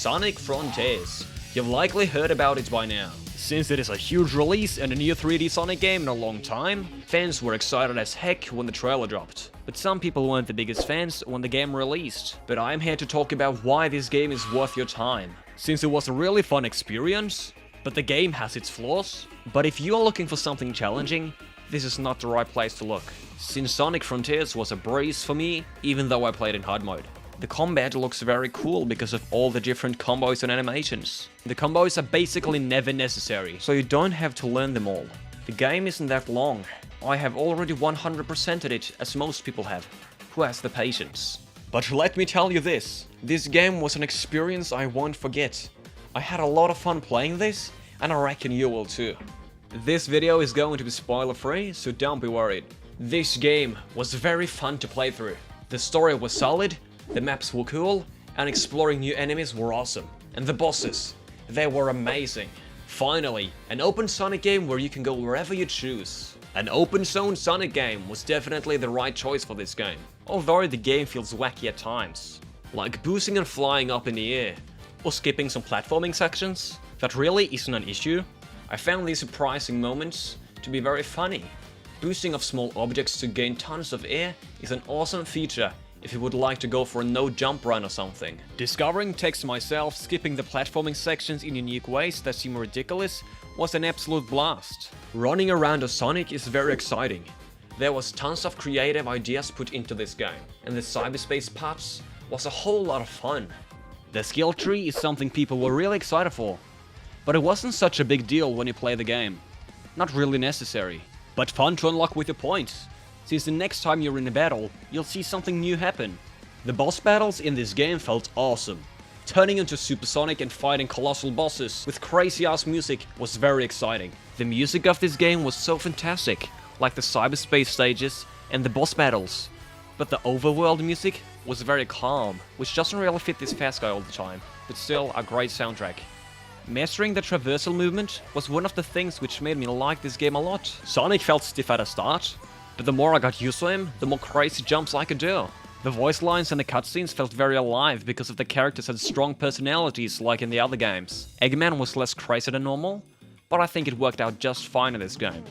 Sonic Frontiers. You've likely heard about it by now. Since it is a huge release and a new 3D Sonic game in a long time, fans were excited as heck when the trailer dropped. But some people weren't the biggest fans when the game released. But I'm here to talk about why this game is worth your time. Since it was a really fun experience, but the game has its flaws. But if you're looking for something challenging, this is not the right place to look. Since Sonic Frontiers was a breeze for me, even though I played in hard mode. The combat looks very cool because of all the different combos and animations. The combos are basically never necessary, so you don't have to learn them all. The game isn't that long. I have already 100%ed it, as most people have. Who has the patience? But let me tell you this game was an experience I won't forget. I had a lot of fun playing this, and I reckon you will too. This video is going to be spoiler free, so don't be worried. This game was very fun to play through. The story was solid, the maps were cool, and exploring new enemies were awesome. And the bosses, they were amazing. Finally, an open Sonic game where you can go wherever you choose. An open zone Sonic game was definitely the right choice for this game, although the game feels wacky at times. Like boosting and flying up in the air, or skipping some platforming sections. That really isn't an issue. I found these surprising moments to be very funny. Boosting of small objects to gain tons of air is an awesome feature if you would like to go for a no jump run or something. Discovering text myself skipping the platforming sections in unique ways that seem ridiculous was an absolute blast. Running around a Sonic is very exciting. There was tons of creative ideas put into this game, and the cyberspace parts was a whole lot of fun. The skill tree is something people were really excited for, but it wasn't such a big deal when you play the game. Not really necessary, but fun to unlock with your points. Since the next time you're in a battle, you'll see something new happen. The boss battles in this game felt awesome. Turning into Supersonic and fighting colossal bosses with crazy ass music was very exciting. The music of this game was so fantastic, like the cyberspace stages and the boss battles. But the overworld music was very calm, which doesn't really fit this fast guy all the time, but still a great soundtrack. Mastering the traversal movement was one of the things which made me like this game a lot. Sonic felt stiff at the start, but the more I got used to him, the more crazy jumps I could do. The voice lines and the cutscenes felt very alive because of the characters had strong personalities like in the other games. Eggman was less crazy than normal, but I think it worked out just fine in this game.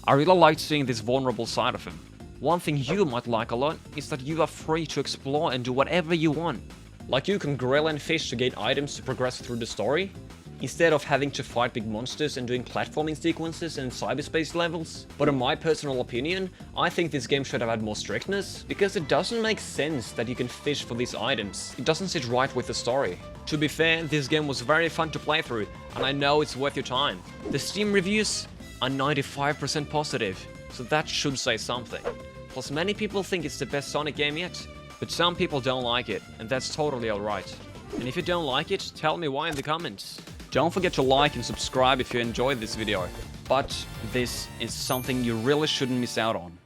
I really liked seeing this vulnerable side of him. One thing you might like a lot is that you are free to explore and do whatever you want. Like you can grill and fish to gain items to progress through the story, instead of having to fight big monsters and doing platforming sequences and cyberspace levels. But in my personal opinion, I think this game should have had more strictness, because it doesn't make sense that you can fish for these items. It doesn't sit right with the story. To be fair, this game was very fun to play through, and I know it's worth your time. The Steam reviews are 95% positive, so that should say something. Plus many people think it's the best Sonic game yet, but some people don't like it, and that's totally alright. And if you don't like it, tell me why in the comments. Don't forget to like and subscribe if you enjoyed this video, but this is something you really shouldn't miss out on.